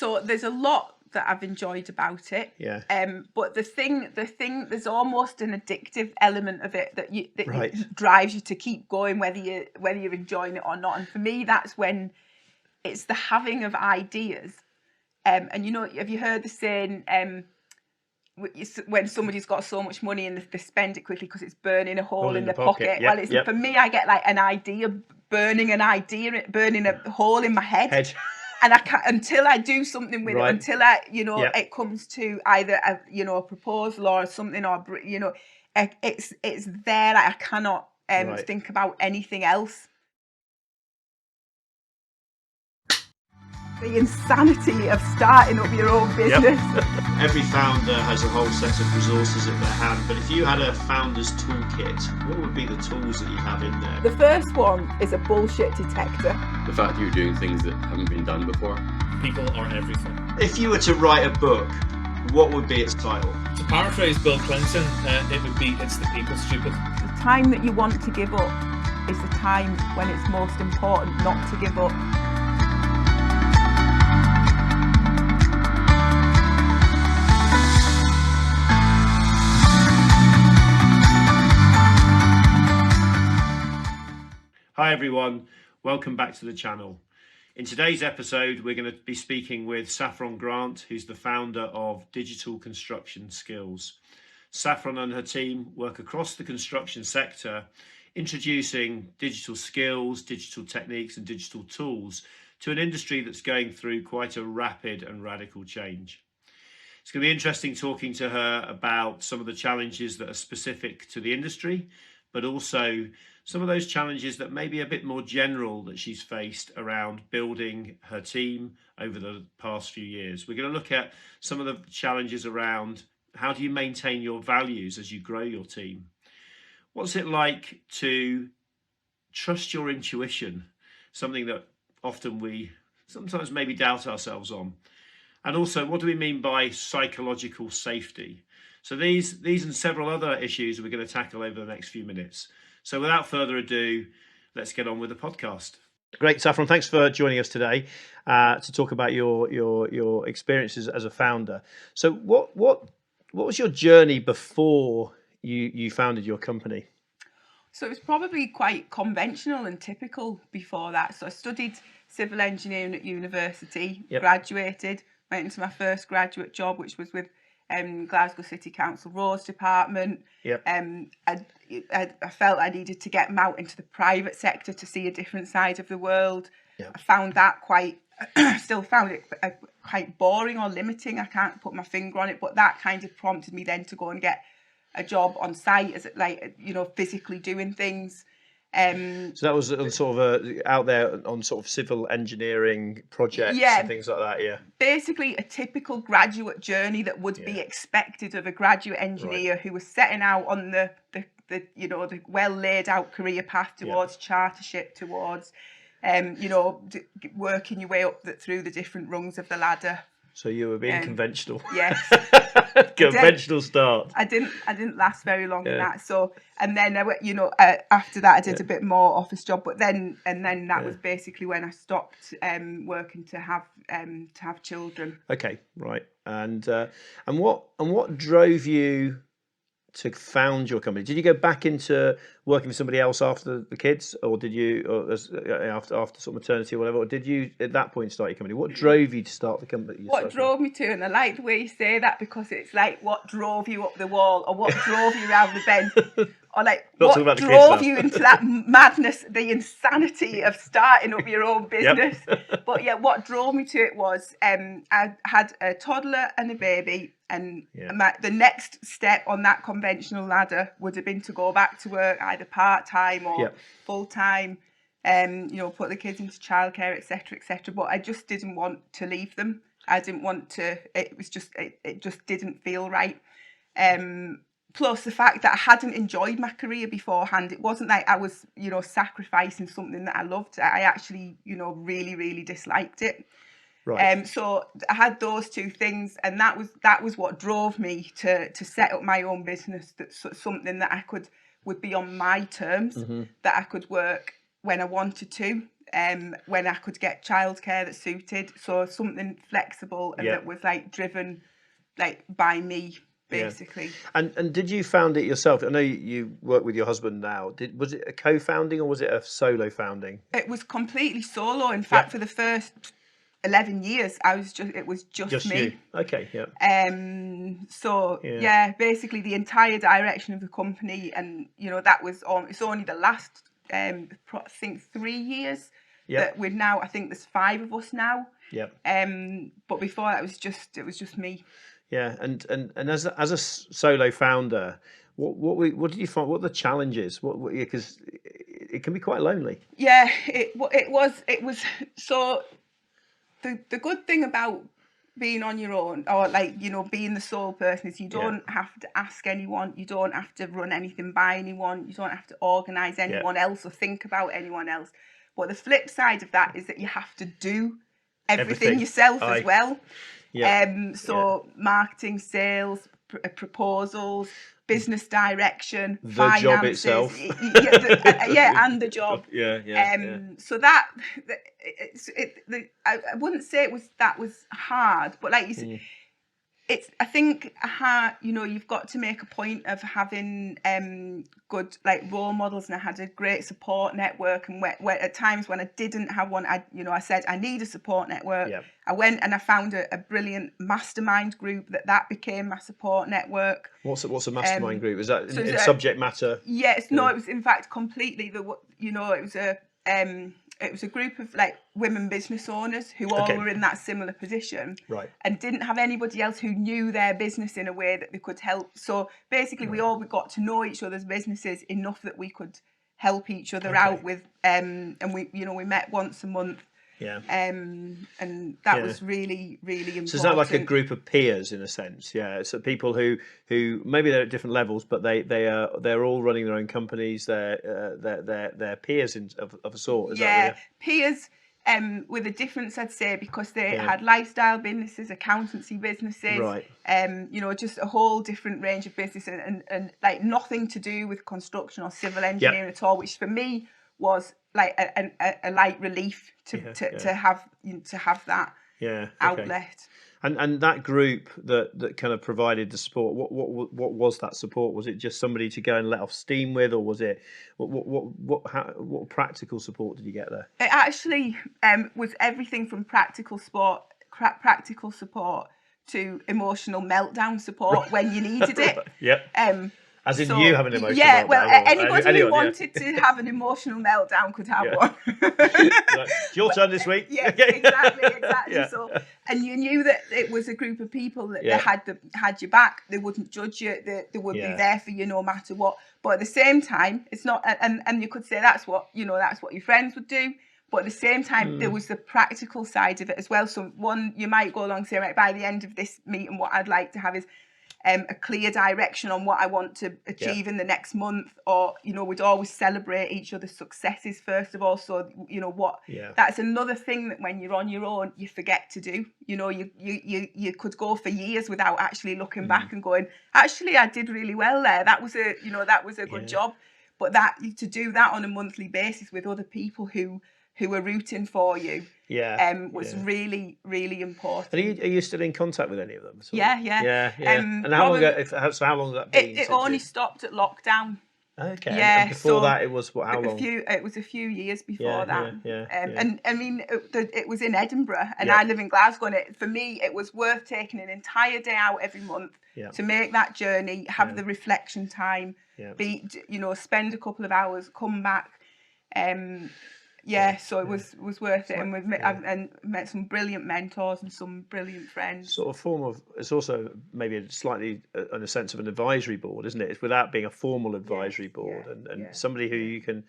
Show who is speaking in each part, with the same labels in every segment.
Speaker 1: So there's a lot that I've enjoyed about it.
Speaker 2: Yeah.
Speaker 1: But the thing, there's almost an addictive element of it that
Speaker 2: Right.
Speaker 1: drives you to keep going, whether you're enjoying it or not. And for me, that's when it's the having of ideas. And you know, have you heard the saying, when somebody's got so much money and they spend it quickly because it's burning a hole in their pocket?
Speaker 2: Yep,
Speaker 1: Well, it's for me, I get like an idea, burning a hole in my head. And I can't, until I do something with it, until I, it comes to either a proposal or something, or it's there. Like I cannot think about anything else. The insanity of starting up your own business.
Speaker 3: Every founder has a whole set of resources at their hand, but if you had a founder's toolkit, what would be the tools that you have in there?
Speaker 1: The first one is a bullshit detector.
Speaker 4: The fact that you're doing things that haven't been done before.
Speaker 5: People are everything.
Speaker 3: If you were to write a book, what would be its title?
Speaker 5: To paraphrase Bill Clinton, it would be, "It's the people, stupid."
Speaker 1: The time that you want to give up is the time when it's most important not to give up.
Speaker 3: Hi everyone, welcome back to the channel. In today's episode, we're going to be speaking with Saffron Grant, who's the founder of Digital Construction Skills. Saffron and her team work across the construction sector, introducing digital skills, digital techniques and digital tools to an industry that's going through quite a rapid and radical change. It's going to be interesting talking to her about some of the challenges that are specific to the industry, but also some of those challenges that may be a bit more general that she's faced around building her team over the past few years. We're going to look at some of the challenges around how do you maintain your values as you grow your team? What's it like to trust your intuition? Something that often we sometimes maybe doubt ourselves on. And also, what do we mean by psychological safety? So these and several other issues we're going to tackle over the next few minutes. So without further ado, let's get on with the podcast.
Speaker 2: Great, Saffron. Thanks for joining us today to talk about your experiences as a founder. So what was your journey before you founded your company?
Speaker 1: So it was probably quite conventional and typical before that. So I studied civil engineering at university, graduated, went into my first graduate job, which was with Glasgow City Council Roads Department. I felt I needed to get out into the private sector to see a different side of the world. I found that still found it quite boring or limiting. I can't put my finger on it, but that kind of prompted me then to go and get a job on site, as physically doing things.
Speaker 2: So that was sort of out there on sort of civil engineering projects and things like that. Yeah,
Speaker 1: basically a typical graduate journey that would be expected of a graduate engineer who was setting out on the well laid out career path towards chartership, towards working your way up through the different rungs of the ladder.
Speaker 2: So you were being conventional.
Speaker 1: Yes.
Speaker 2: Conventional start.
Speaker 1: I didn't last very long in that. So, and then after that I did a bit more office job, but then that was basically when I stopped working to have children.
Speaker 2: Okay, right. And what drove you to found your company? Did you go back into working for somebody else after the kids, or did you, after sort of maternity or whatever, or did you at that point start your company? What drove you to start the company?
Speaker 1: What drove me to, and I like the way you say that, because it's like what drove you up the wall, or what drove you around the bend, or like what drove you into that madness, the insanity of starting up your own business. But yeah, what drove me to it was I had a toddler and a baby. And the next step on that conventional ladder would have been to go back to work, either part-time or full-time, put the kids into childcare, etc., etc. But I just didn't want to leave them. I didn't want to, it just didn't feel right. Plus the fact that I hadn't enjoyed my career beforehand. It wasn't like I was, sacrificing something that I loved. I actually, really, really disliked it.
Speaker 2: Right.
Speaker 1: So I had those two things, and that was what drove me to set up my own business. That's something that would be on my terms, that I could work when I wanted to, when I could get childcare that suited, so something flexible and that was like driven like by me, basically.
Speaker 2: And did you found it yourself? I know you work with your husband now. Was it a co-founding or was it a solo founding?
Speaker 1: It was completely solo. In fact, for the first 11 years, it was just me.
Speaker 2: You. Okay, yeah.
Speaker 1: So basically the entire direction of the company, and that was it's only the last I think 3 years that we're now. I think there's 5 of us now.
Speaker 2: Yep.
Speaker 1: But before that, it was just me.
Speaker 2: Yeah, and as a solo founder, what did you find? What are the challenges? Because it can be quite lonely.
Speaker 1: Yeah, it was. So the good thing about being on your own, or being the sole person, is you don't have to ask anyone, you don't have to run anything by anyone, you don't have to organise anyone else or think about anyone else. But the flip side of that is that you have to do everything yourself as well. Marketing, sales, proposals, business direction,
Speaker 2: the
Speaker 1: finances,
Speaker 2: job itself,
Speaker 1: and the job. So that I wouldn't say that was hard, but like you said, I think you've got to make a point of having good role models, and I had a great support network, and where at times when I didn't have one, I said I need a support network. I went and I found a brilliant mastermind group that became my support network.
Speaker 2: What's a mastermind group? Is that in subject matter?
Speaker 1: Yes, no, it was in fact completely it was a group of women business owners who all were in that similar position, and didn't have anybody else who knew their business in a way that they could help. So basically, we got to know each other's businesses enough that we could help each other out with, and we met once a month. And that was really, really important.
Speaker 2: So is that like a group of peers in a sense? Yeah. So people who maybe they're at different levels, but they're all running their own companies. They're peers of a sort. Is that
Speaker 1: peers with a difference, I'd say, because they had lifestyle businesses, accountancy businesses, just a whole different range of business, and nothing to do with construction or civil engineering at all, which for me was a light relief to have that outlet.
Speaker 2: And that group that kind of provided the support, what was that support? Was it just somebody to go and let off steam with, or was it what practical support did you get there?
Speaker 1: It actually was everything from practical support to emotional meltdown support when you needed it.
Speaker 2: As in you have an emotional meltdown?
Speaker 1: Yeah, well, anybody who wanted to have an emotional meltdown could have one.
Speaker 2: It's your turn this week.
Speaker 1: Yes, exactly. So, and you knew that it was a group of people that had your back. They wouldn't judge you. They would be there for you no matter what. But at the same time, it's not. And you could say that's what your friends would do. But at the same time, there was the practical side of it as well. So one, you might go along and say, right, by the end of this meeting, what I'd like to have is a clear direction on what I want to achieve in the next month, or we'd always celebrate each other's successes first of all. So that's another thing that when you're on your own you forget to do. You could go for years without actually looking back and going, actually I did really well there. That was a good job. But to do that on a monthly basis with other people who are rooting for you was really, really important.
Speaker 2: And are you still in contact with any of them?
Speaker 1: Yeah.
Speaker 2: And how long has that been?
Speaker 1: It only stopped at lockdown.
Speaker 2: Okay. Yeah. And before that, it was how long?
Speaker 1: It was a few years before that. And I mean, it was in Edinburgh, and I live in Glasgow. And for me, it was worth taking an entire day out every month to make that journey, have the reflection time, spend a couple of hours, come back. So it was worth it, and I've met some brilliant mentors and some brilliant friends.
Speaker 2: Sort of form of, it's also maybe a slightly in a sense of an advisory board, isn't it? It's without being a formal advisory board, and somebody who you can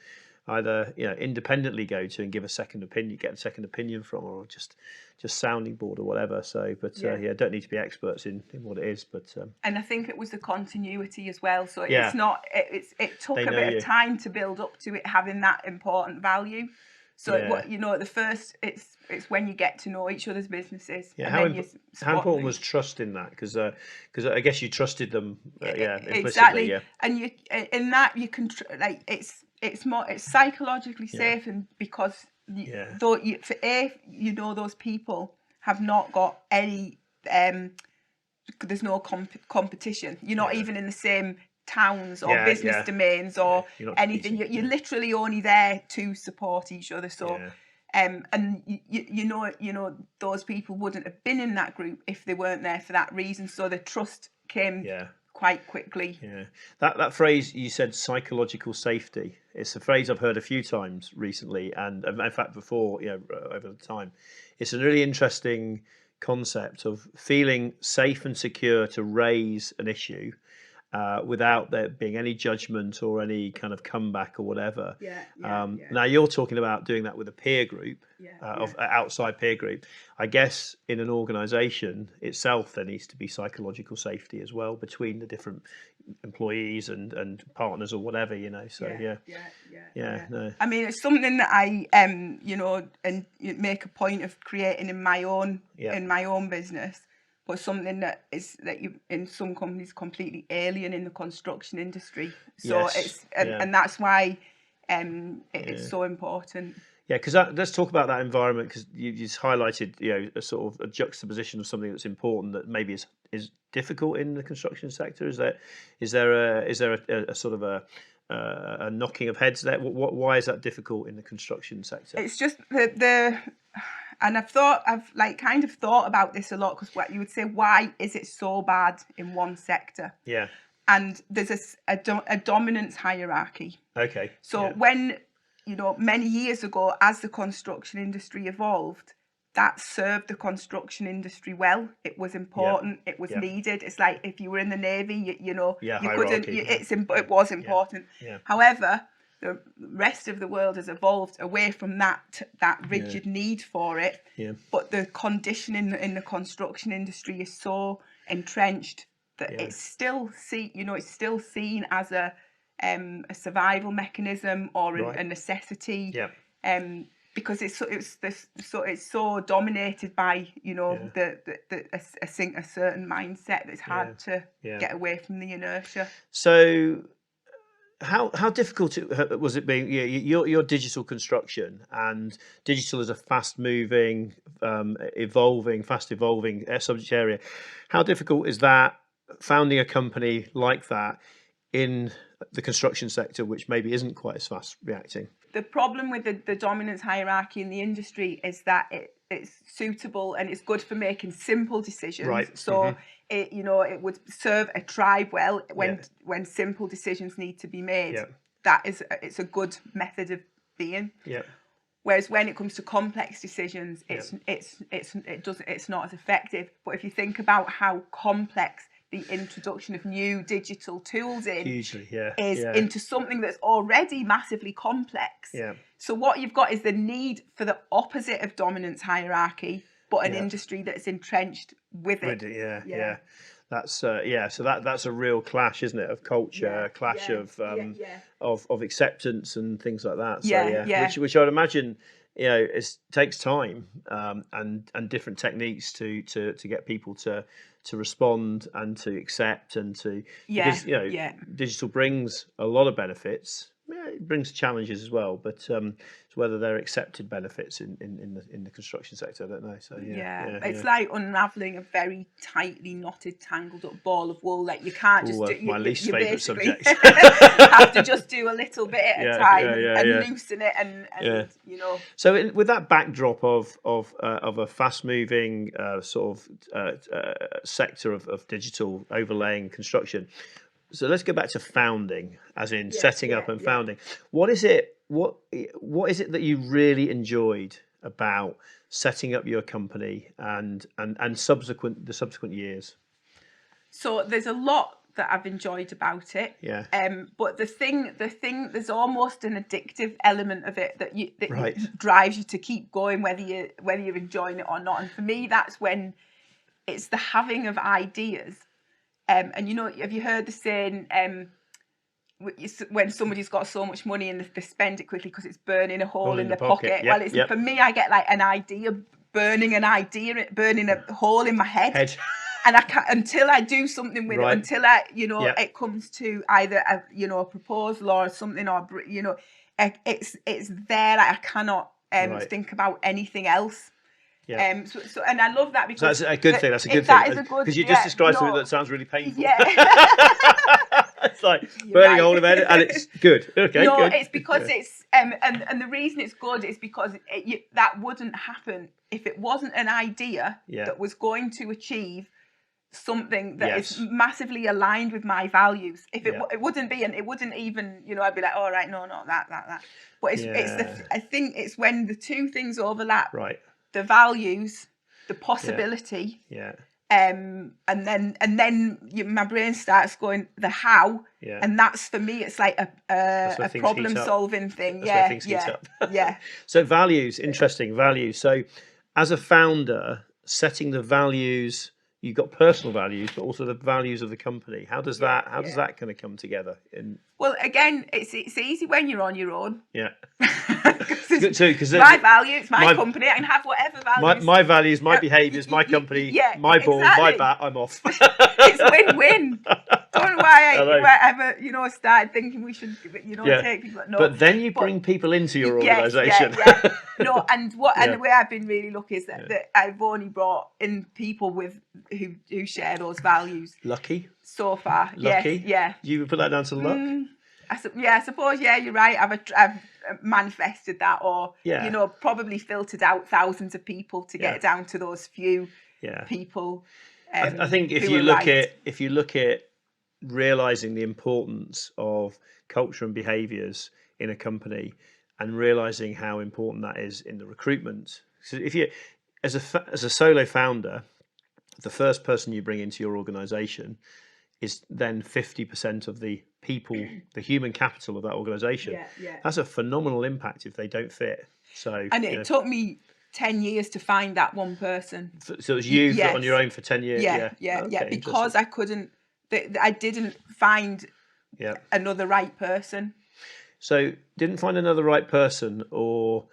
Speaker 2: either independently go to and give a second opinion, get a second opinion from, or just sounding board or whatever. So, but don't need to be experts in what it is, but
Speaker 1: and I think it was the continuity as well. So it's not it took a bit of time to build up to it having that important value. So at the first, it's when you get to know each other's businesses.
Speaker 2: Yeah, how important was trust in that? Because I guess you trusted them. Implicitly.
Speaker 1: Exactly. And you in that you can it's psychologically safe, and because
Speaker 2: Yeah.
Speaker 1: though those people have not got any there's no competition. You're not even in the same towns or business domains or anything. You're literally only there to support each other. So and you know those people wouldn't have been in that group if they weren't there for that reason. So the trust came quite quickly.
Speaker 2: Yeah, that phrase you said, psychological safety. It's a phrase I've heard a few times recently, and in fact before, over the time. It's a really interesting concept of feeling safe and secure to raise an issue without there being any judgment or any kind of comeback or whatever. Now you're talking about doing that with a peer group, of outside peer group. I guess in an organisation itself, there needs to be psychological safety as well between the different employees and partners or whatever, So no.
Speaker 1: I mean, it's something that I and make a point of creating in my own business. But something that you in some companies completely alien in the construction industry. So and that's why it's so important.
Speaker 2: Yeah, because let's talk about that environment, because you just highlighted a sort of a juxtaposition of something that's important that maybe is difficult in the construction sector. Is there a sort of a knocking of heads there? Why is that difficult in the construction sector?
Speaker 1: It's just and I've kind of thought about this a lot, because what you would say, why is it so bad in one sector?
Speaker 2: Yeah.
Speaker 1: And there's a dominance hierarchy.
Speaker 2: Okay.
Speaker 1: So when, many years ago, as the construction industry evolved, that served the construction industry well. It was important. It was needed. It's like if you were in the Navy, you couldn't. It was important.
Speaker 2: Yeah.
Speaker 1: However, the rest of the world has evolved away from that rigid need for it.
Speaker 2: Yeah.
Speaker 1: But the conditioning in the construction industry is so entrenched that it's still seen as a survival mechanism or a necessity.
Speaker 2: Yeah.
Speaker 1: Because it's so dominated by a certain mindset that's hard to get away from the inertia.
Speaker 2: So how difficult was it being your digital construction, and digital is a fast moving, fast evolving subject area. How difficult is that, founding a company like that in the construction sector, which maybe isn't quite as fast reacting?
Speaker 1: The problem with the dominance hierarchy in the industry is that it's suitable and it's good for making simple decisions.
Speaker 2: Right.
Speaker 1: So it would serve a tribe well when simple decisions need to be made. Yeah. It's a good method of being.
Speaker 2: Yeah.
Speaker 1: Whereas when it comes to complex decisions, it's not as effective. But if you think about how complex the introduction of new digital tools is into something that's already massively complex.
Speaker 2: Yeah.
Speaker 1: So what you've got is the need for the opposite of dominance hierarchy, but an industry that's entrenched with it.
Speaker 2: Yeah. That's so that's a real clash, isn't it, of culture, of acceptance and things like that. So which I'd imagine takes time and different techniques to get people to respond and to accept and to because digital brings a lot of benefits. It brings challenges as well, but it's whether they're accepted benefits in the construction sector, I don't know. So
Speaker 1: it's like unraveling a very tightly knotted, tangled up ball of wool that you can't just do.
Speaker 2: My least favourite subject.
Speaker 1: Have to just do a little bit at a time and loosen it and.
Speaker 2: So with that backdrop of a fast moving sort of sector of digital overlaying construction. So let's go back to founding, as in setting up and founding. What is it? What is it that you really enjoyed about setting up your company and the subsequent years?
Speaker 1: So there's a lot that I've enjoyed about it.
Speaker 2: Yeah.
Speaker 1: But the thing, there's almost an addictive element of it that drives you to keep going, whether you're enjoying it or not. And for me, that's when it's the having of ideas. And have you heard the saying, when somebody's got so much money and they spend it quickly because it's burning a hole in their pocket?
Speaker 2: Yep,
Speaker 1: Well, for me, I get like an idea, burning a hole in my head. And I can't, until I do something with it, until I, it comes to either a proposal or something, or it's there. Like I
Speaker 2: Right.
Speaker 1: think about anything else.
Speaker 2: Yeah.
Speaker 1: So and I love that because
Speaker 2: So that's a good thing. That's a good
Speaker 1: that
Speaker 2: thing.
Speaker 1: is a good,
Speaker 2: because you just described something
Speaker 1: no,
Speaker 2: that sounds really painful.
Speaker 1: yeah.
Speaker 2: It's like
Speaker 1: You're
Speaker 2: burning
Speaker 1: right.
Speaker 2: a hole in it, and it's good. Okay,
Speaker 1: No,
Speaker 2: good.
Speaker 1: it's because it's and the reason it's good is because that wouldn't happen if it wasn't an idea that was going to achieve something that is massively aligned with my values. If it wouldn't be, and it wouldn't even, I'd be like, all right, no, not that. But I think it's when the two things overlap.
Speaker 2: Right.
Speaker 1: The values, the possibility.
Speaker 2: Yeah.
Speaker 1: And then my brain starts going the how, and that's for me. It's like a problem solving thing.
Speaker 2: That's where things heat up.
Speaker 1: Yeah.
Speaker 2: So values, interesting values. So, as a founder, setting the values. You've got personal values, but also the values of the company. How does that kind of come together?
Speaker 1: Well, again, it's easy when you're on your own.
Speaker 2: Yeah.
Speaker 1: Good too, because my value, it's my company. I can have whatever values.
Speaker 2: My values, my behaviours, my company, my ball, my bat. I'm off.
Speaker 1: It's win-win. Don't know why I ever, started thinking we should, take people. No,
Speaker 2: but then you bring people into your organisation.
Speaker 1: No, and the way I've been really lucky is that I've only brought in people who share those values.
Speaker 2: Lucky.
Speaker 1: So far,
Speaker 2: lucky.
Speaker 1: Yes, yeah.
Speaker 2: You would put that down to luck.
Speaker 1: I suppose. Yeah, you're right. I've manifested that, or probably filtered out thousands of people to get down to those few people.
Speaker 2: I think if you look at realizing the importance of culture and behaviors in a company, and realizing how important that is in the recruitment. So if you, as a solo founder, the first person you bring into your organization is then 50% of the people, the human capital of that organization. That's a phenomenal impact if they don't fit. So,
Speaker 1: and it took me 10 years to find that one person.
Speaker 2: So it was you on your own for 10 years?
Speaker 1: Yeah, because I didn't find another right person.
Speaker 2: So didn't find another right person, or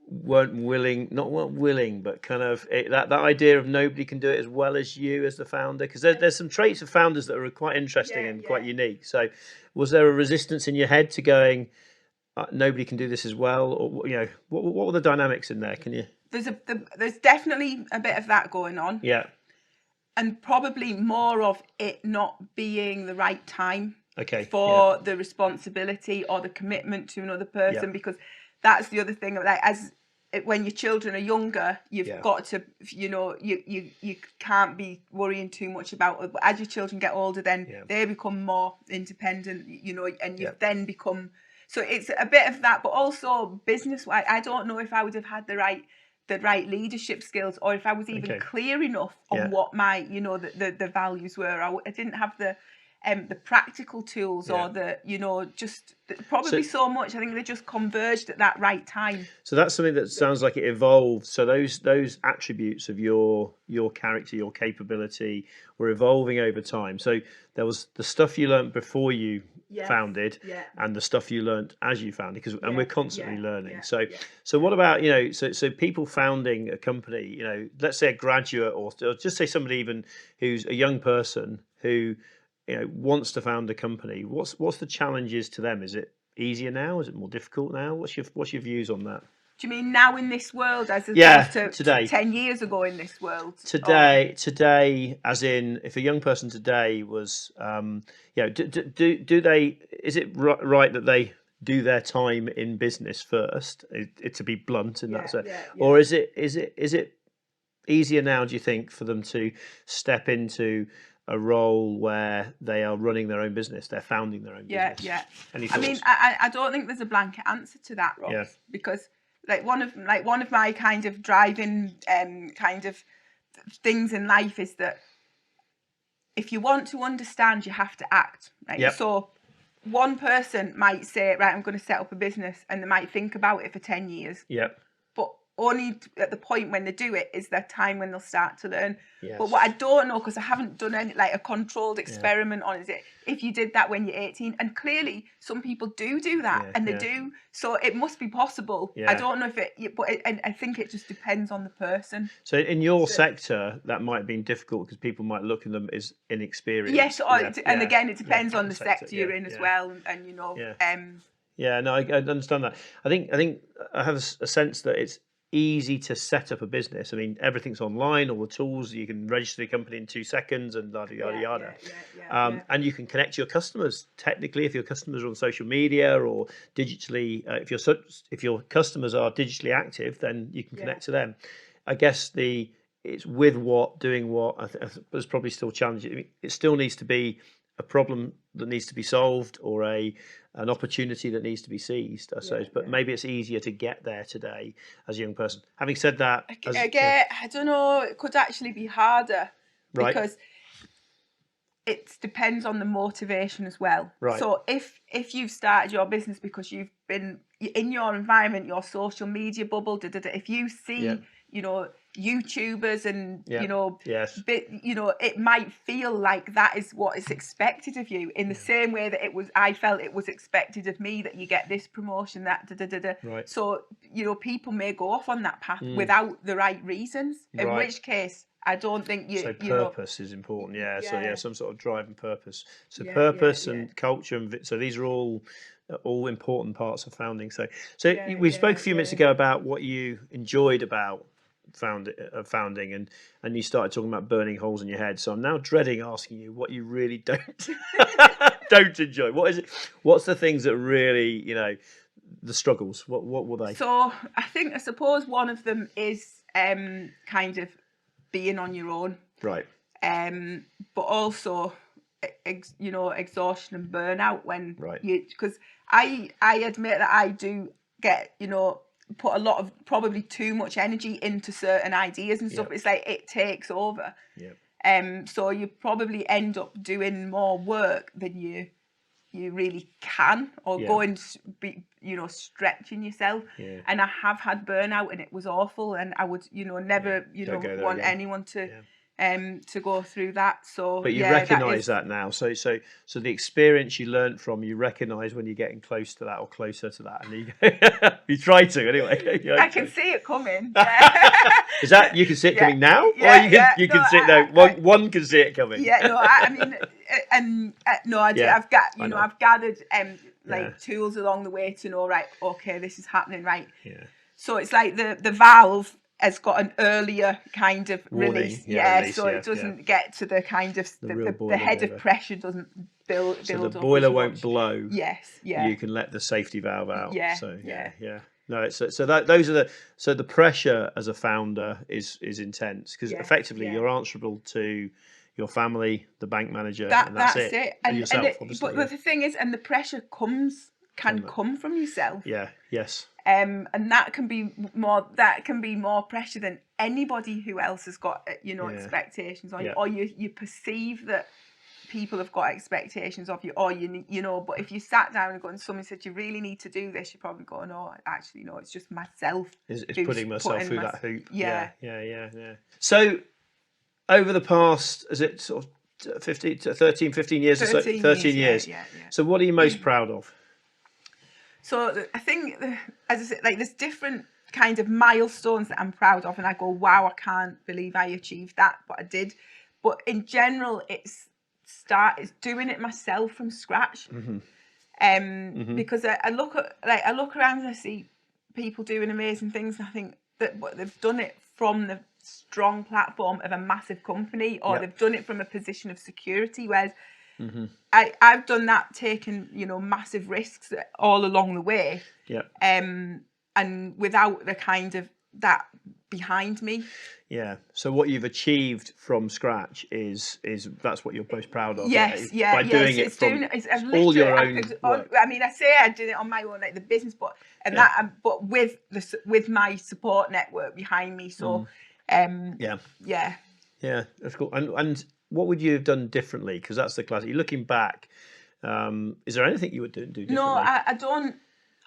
Speaker 2: weren't willing, but kind of that idea of nobody can do it as well as you as the founder, because there's some traits of founders that are quite interesting and quite unique. So was there a resistance in your head to going, nobody can do this as well, or what were the dynamics in there? Can you?
Speaker 1: There's definitely a bit of that going on.
Speaker 2: Yeah. And
Speaker 1: probably more of it not being the right time.
Speaker 2: Okay.
Speaker 1: For the responsibility or the commitment to another person, because that's the other thing. Like when your children are younger, you've got to, you can't be worrying too much about it. But as your children get older, then they become more independent, and you then become. So it's a bit of that, but also business-wise, I don't know if I would have had the right leadership skills, or if I was even clear enough on what my, the values were. I didn't have the practical tools, or probably so much. I think they just converged at that right time.
Speaker 2: So that's something that sounds like it evolved. So those attributes of your character, your capability, were evolving over time. So there was the stuff you learned before you founded, and the stuff you learned as you founded, and we're constantly learning. So what about so people founding a company? Let's say a graduate, or just say somebody even who's a young person who wants to found a company. What's the challenges to them? Is it easier now? Is it more difficult now? What's your views on that?
Speaker 1: Do you mean now in this world, as opposed to
Speaker 2: today?
Speaker 1: 10 years ago in this world?
Speaker 2: Today, as in, if a young person today was, do they? Is it right that they do their time in business first? To be blunt in that sense, or is it easier now? Do you think for them to step into a role where they are running their own business, they're founding their own business? Any thoughts?
Speaker 1: I mean, I don't think there's a blanket answer to that, Ross, because one of my kind of driving kind of things in life is that if you want to understand, you have to act. Right? So one person might say, right, I'm going to set up a business, and they might think about it for 10 years. But only at the point when they do it is their time when they'll start to learn. But what I don't know, because I haven't done any a controlled experiment on, is it if you did that when you're 18, and clearly some people do that, and they do. So it must be possible. I don't know if I think it just depends on the person.
Speaker 2: So in your sector, that might have been difficult because people might look at them as inexperienced.
Speaker 1: Yes, and again, it depends on the sector you're in as well, and
Speaker 2: Yeah, no, I understand that. I think I have a sense that it's easy to set up a business. I mean, everything's online, all the tools, you can register a company in 2 seconds and yada yada yada. And you can connect to your customers. Technically, if your customers are on social media or digitally, if your customers are digitally active, then you can connect to them. I guess it's with what, doing what. There's probably still challenges. I mean, it still needs to be a problem that needs to be solved or an opportunity that needs to be seized, I suppose. But maybe it's easier to get there today as a young person. Having said that,
Speaker 1: I don't know. It could actually be harder because it depends on the motivation as well.
Speaker 2: Right.
Speaker 1: So if you've started your business because you've been in your environment, your social media bubble, if you see, YouTubers and it might feel like that is what is expected of you, in the same way that I felt it was expected of me that you get this promotion, that
Speaker 2: Right.
Speaker 1: So people may go off on that path without the right reasons, in which case I don't think
Speaker 2: purpose is important. So some sort of drive and purpose. So purpose and culture, and so these are all important parts of founding. So we spoke a few minutes ago about what you enjoyed about founding, and you started talking about burning holes in your head. So I'm now dreading asking you what you really don't don't enjoy. What is it? What's the things that really, the struggles? What were they?
Speaker 1: So I suppose one of them is kind of being on your own,
Speaker 2: right?
Speaker 1: But also exhaustion and burnout when because I admit that I do get put a lot of probably too much energy into certain ideas and stuff. It's like it takes over. So you probably end up doing more work than you really can, or going be stretching yourself. And I have had burnout, and it was awful, and I would never want anyone to go through that. So
Speaker 2: but you recognize that now, so the experience you learned from, you recognize when you're getting close to that or closer to that, and you try to anyway.
Speaker 1: I can see it coming.
Speaker 2: Is that you can see it coming now, or you can see it now? One can see it coming.
Speaker 1: I mean, I do. I've got I've gathered tools along the way to know, right, okay, this is happening, right. So it's like the valve has got an earlier kind of release, so it doesn't get to the kind of the head of pressure doesn't build
Speaker 2: so the
Speaker 1: up
Speaker 2: boiler
Speaker 1: as
Speaker 2: won't
Speaker 1: much.
Speaker 2: blow. You can let the safety valve out. No, so those are the pressure as a founder is intense, because effectively you're answerable to your family, the bank manager, and that's it. And yourself, obviously.
Speaker 1: But the thing is, and the pressure can come from yourself. And that can be more pressure than anybody who else has got expectations on you, or you perceive that people have got expectations of you, or but if you sat down and somebody said you really need to do this, you're probably going, oh, actually no, it's just myself.
Speaker 2: It's putting myself through that hoop. Yeah. So over the past, is it sort of 15 years or so? 13 years. So what are you most proud of?
Speaker 1: So I think, as I said, there's different kind of milestones that I'm proud of, and I go, wow, I can't believe I achieved that, but I did. But in general, it's doing it myself from scratch. Because I look around and I see people doing amazing things, and I think that they've done it from the strong platform of a massive company, or they've done it from a position of security, whereas I've done that, taken massive risks all along the way, and without the kind of that behind me.
Speaker 2: So what you've achieved from scratch is that's what you're most proud of.
Speaker 1: By
Speaker 2: doing it from all your own work.
Speaker 1: I mean, I say I did it on my own, the business, but but with my support network behind me. So
Speaker 2: that's cool. And what would you have done differently? Because that's the classic. You're looking back. Is there anything you would do differently?
Speaker 1: No, I don't.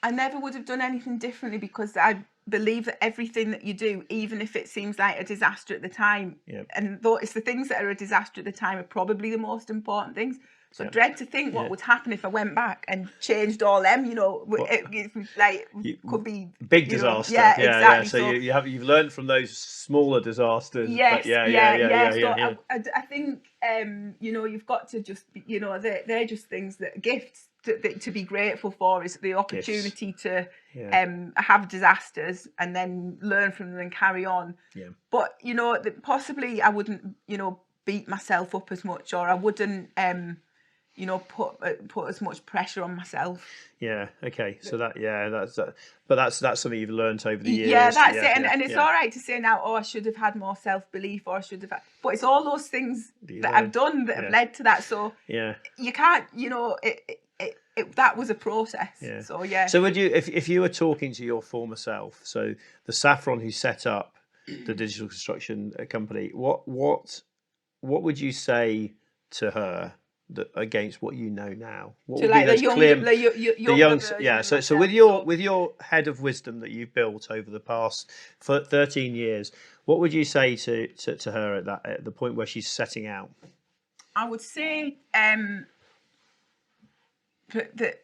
Speaker 1: I never would have done anything differently, because I believe that everything that you do, even if it seems like a disaster at the time, and though it's the things that are a disaster at the time are probably the most important things. So I dread to think what would happen if I went back and changed all them. It could be
Speaker 2: big disaster.
Speaker 1: Exactly.
Speaker 2: So you've learned from those smaller disasters.
Speaker 1: Yes.
Speaker 2: So
Speaker 1: I think you've got to just they're just things that gifts to be grateful for is the opportunity to
Speaker 2: Yeah.
Speaker 1: have disasters and then learn from them and carry on.
Speaker 2: Yeah.
Speaker 1: But possibly I wouldn't beat myself up as much, or I wouldn't put as much pressure on myself.
Speaker 2: Yeah. Okay. So that's something you've learned over the years.
Speaker 1: Yeah, that's it. And it's all right to say now, I should have had more self-belief, or I should have. But it's all those things that I've done that have led to that. So you can't. That was a process. Yeah. So
Speaker 2: So would you, if you were talking to your former self, so the Saffron who set up the digital construction company, what would you say to her against what you know now? What would be those young, yeah. So with your head of wisdom that you've built over the past 13 years, what would you say to her at the point where she's setting out?
Speaker 1: I would say that,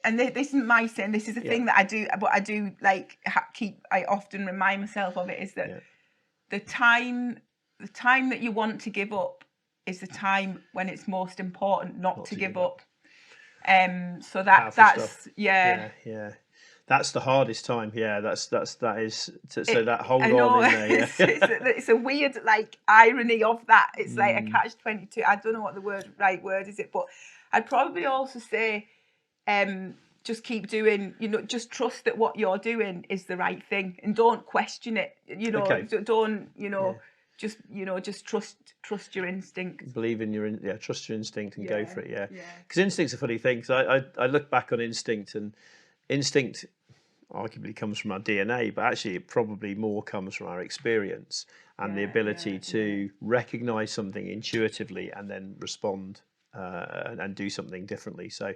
Speaker 1: and this isn't my saying, this is a thing that I do, but I do I often remind myself of it, is that the time that you want to give up is the time when it's most important not to give up. So that's
Speaker 2: stuff. Yeah. That's the hardest time. Yeah, that is. So that hold on in there. Yeah.
Speaker 1: It's a weird irony of that. It's like a catch-22. I don't know what the right word is, but I'd probably also say, just keep doing. Just trust that what you're doing is the right thing, and don't question it. Don't. Just trust your instinct.
Speaker 2: Believe in trust your instinct and go for it. Yeah. Because instinct's a funny thing. Because I look back on instinct, and instinct arguably comes from our DNA, but actually it probably more comes from our experience and the ability to recognize something intuitively and then respond and do something differently. So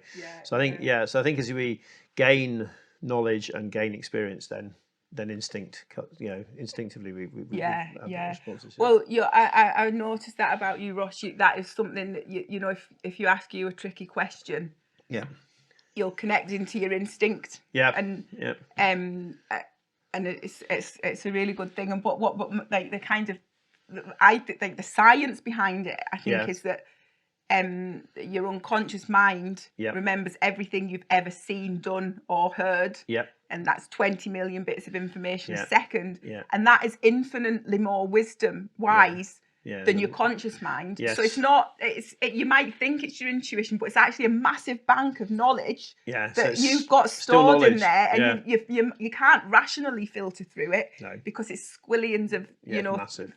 Speaker 2: I think as we gain knowledge and gain experience, then instinctively we have responses.
Speaker 1: Well, I noticed that about you, Ross. That is something that if you ask you a tricky question, you'll connect into your instinct. And it's a really good thing. And what the kind of, I think the science behind it, I think, is that your unconscious mind remembers everything you've ever seen, done, or heard. And that's 20 million bits of information a second. And that is infinitely more wise than your conscious mind. So it's not, you might think it's your intuition, but it's actually a massive bank of knowledge that you've got stored in there, and you can't rationally filter through it because it's squillions of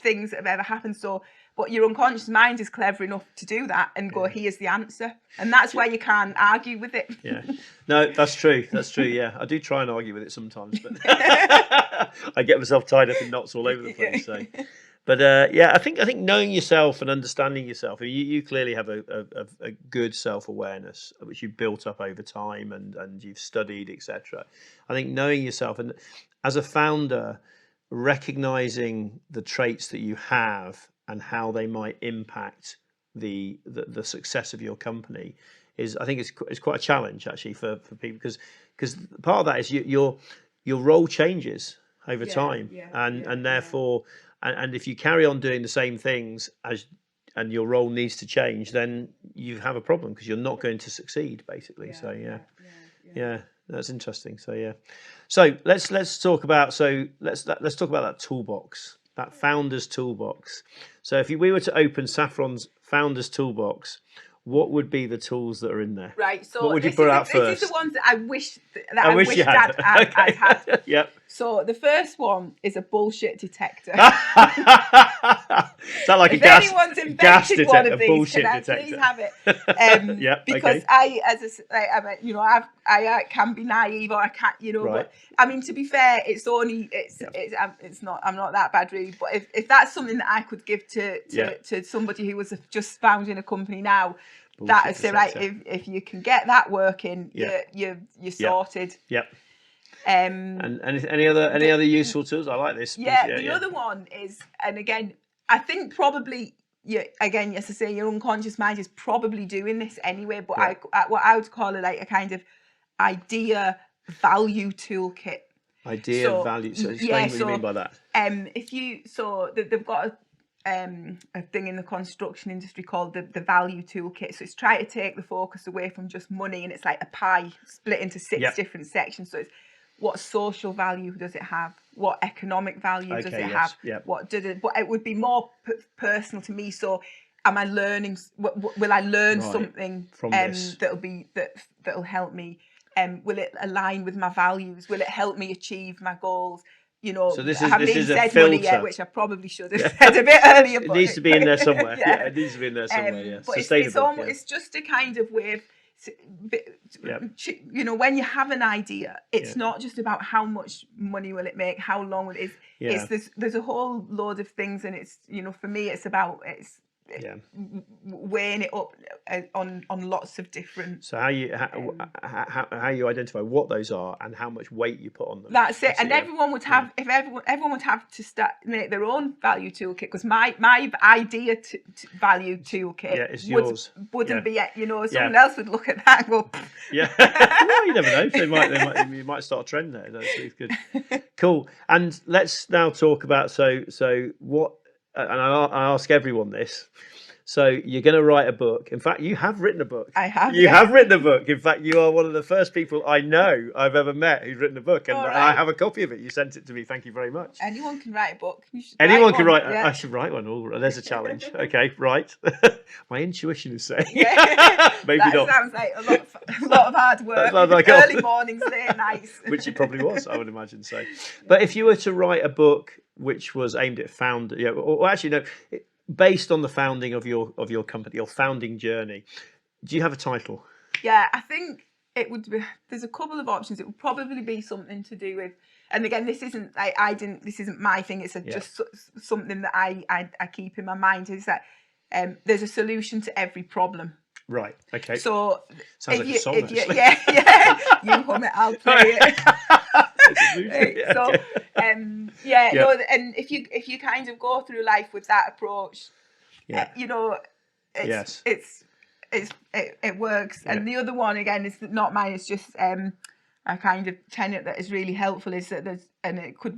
Speaker 1: things that have ever happened. So, but your unconscious mind is clever enough to do that and go, here's the answer, and that's why you can't argue with it.
Speaker 2: No, that's true. Yeah, I do try and argue with it sometimes, but I get myself tied up in knots all over the place. So. But I think knowing yourself and understanding yourself, you clearly have a good self-awareness which you've built up over time and you've studied, etc. I think knowing yourself, and as a founder, recognizing the traits that you have and how they might impact the success of your company is, I think, it's quite a challenge actually for people, because part of that is your role changes over time, and therefore. And if you carry on doing the same things and your role needs to change, then you have a problem because you're not going to succeed, basically. That's interesting. So let's talk about that toolbox, that founder's toolbox. So if we were to open Saffron's founder's toolbox, what would be the tools that are in there?
Speaker 1: Right. So
Speaker 2: what would you put out first?
Speaker 1: These are the ones that I wish I'd had.
Speaker 2: Yep.
Speaker 1: So the first one is a bullshit detector.
Speaker 2: Is that like
Speaker 1: if anyone's invented one of these, can I please have it? Because I can be naive, or I can't, But I mean, to be fair, it's not. I'm not that bad, really. But if that's something that I could give to somebody who was just founding a company now, that is right. If you can get that working, you're sorted.
Speaker 2: Yep. And any other useful tools? I like this.
Speaker 1: The other one is, and again, I think probably again, as I say, your unconscious mind is probably doing this anyway. But what I would call it like a kind of idea value toolkit.
Speaker 2: Value. So explain what you mean by that.
Speaker 1: They've got a thing in the construction industry called the value toolkit. So it's trying to take the focus away from just money, and it's like a pie split into 6 different sections. So it's what social value does it have? What economic value does it have?
Speaker 2: Yep.
Speaker 1: What it would be more personal to me. So am I learning? Will I learn something
Speaker 2: from this
Speaker 1: that'll help me? Will it align with my values? Will it help me achieve my goals? You know,
Speaker 2: so this
Speaker 1: I haven't
Speaker 2: is
Speaker 1: even
Speaker 2: a
Speaker 1: said
Speaker 2: filter.
Speaker 1: money yet, which I probably should have said a bit earlier.
Speaker 2: It needs to be in there somewhere.
Speaker 1: Yeah.
Speaker 2: It needs to be in there somewhere. Yeah,
Speaker 1: but
Speaker 2: sustainable.
Speaker 1: it's just a kind of way of, you know, when you have an idea, it's not just about how much money will it make, how long will it is. There's a whole load of things, and it's, you know, for me, it's about weighing it up on lots of different.
Speaker 2: So how you identify what those are and how much weight you put on them.
Speaker 1: That's it. And everyone would have, if everyone would have to make their own value toolkit, because my idea to value toolkit
Speaker 2: is yours.
Speaker 1: Wouldn't be, you know, someone else would look at that and go,
Speaker 2: well, you never know. You might start a trend there. That's good. Cool. And let's now talk about so what. And I ask everyone this. So you're going to write a book. In fact, you have written a book.
Speaker 1: I have.
Speaker 2: You have written a book. In fact, you are one of the first people I know I've ever met who's written a book, and I have a copy of it. You sent it to me. Thank you very much.
Speaker 1: Anyone can write a book.
Speaker 2: Anyone can write. I should write one. There's a challenge. Okay, right. My intuition is saying maybe
Speaker 1: that
Speaker 2: not.
Speaker 1: Sounds like a lot of hard work.
Speaker 2: Like
Speaker 1: early mornings, late nights.
Speaker 2: Which it probably was, I would imagine so. But if you were to write a book which was aimed at based on the founding of your company, your founding journey, do you have a title?
Speaker 1: Yeah, I think it would be. There's a couple of options. It would probably be something to do with. And again, this isn't This isn't my thing. It's just something that I keep in my mind. Is that there's a solution to every problem.
Speaker 2: Right. Okay.
Speaker 1: So
Speaker 2: sounds like a song.
Speaker 1: You hum it, I'll play it. And if you kind of go through life with that approach, you know, it works. And the other one, again, is not mine. It's just a kind of tenet that is really helpful. Is that it could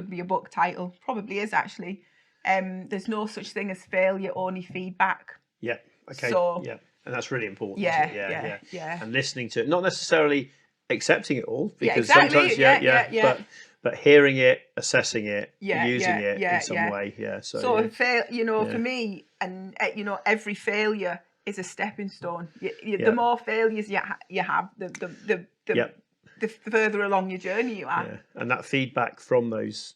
Speaker 1: be a book title. Probably is actually. There's no such thing as failure, only feedback.
Speaker 2: Yeah. Okay.
Speaker 1: So,
Speaker 2: and that's really important.
Speaker 1: Yeah.
Speaker 2: And listening to it, not necessarily accepting it all, because
Speaker 1: sometimes
Speaker 2: but hearing it, assessing it, using it in some way. So
Speaker 1: fail, you know, for me, and you know, every failure is a stepping stone. The more failures you have, the further along your journey you are.
Speaker 2: And that feedback from those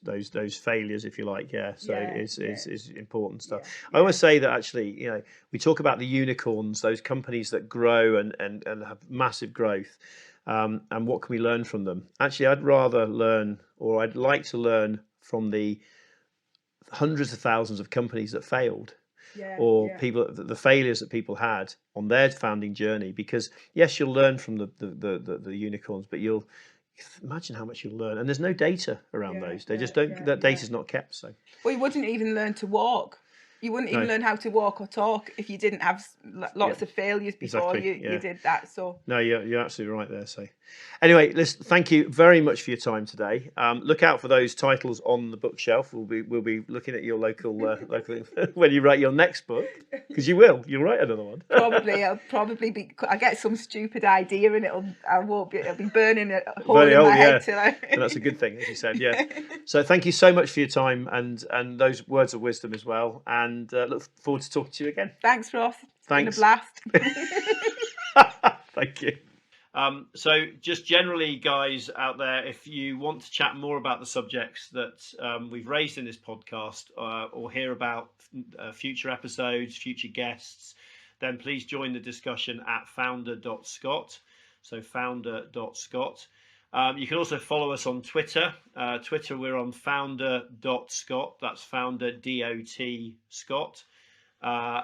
Speaker 2: failures, if you like, is important stuff. I always say that actually, you know, we talk about the unicorns, those companies that grow and have massive growth. And what can we learn from them? Actually, I'd like to learn from the hundreds of thousands of companies that failed, people, the failures that people had on their founding journey. Because yes, you'll learn from the unicorns, but you'll imagine how much you'll learn. And there's no data around those. They just don't. That data's not kept. So,
Speaker 1: well, you wouldn't even learn to walk. You wouldn't even learn how to walk or talk if you didn't have lots of failures before you did that. So
Speaker 2: no, you're absolutely right there. So anyway, listen, thank you very much for your time today. Look out for those titles on the bookshelf. We'll be looking at your local when you write your next book, because you'll write another one.
Speaker 1: I'll get some stupid idea and it'll be burning a hole in my head till
Speaker 2: and that's a good thing, as you said. So thank you so much for your time and those words of wisdom as well. And look forward to talking to you again.
Speaker 1: Thanks, Ross. It's been a blast.
Speaker 2: Thank you. So just generally, guys out there, if you want to chat more about the subjects that we've raised in this podcast or hear about future episodes, future guests, then please join the discussion at Founder.scot. So Founder.scot. You can also follow us on Twitter. Twitter, we're on Founder.scot. That's Founder.Scot.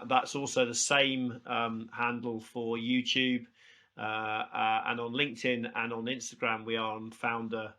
Speaker 2: That's also the same handle for YouTube. And on LinkedIn and on Instagram, we are on Founder_Scot.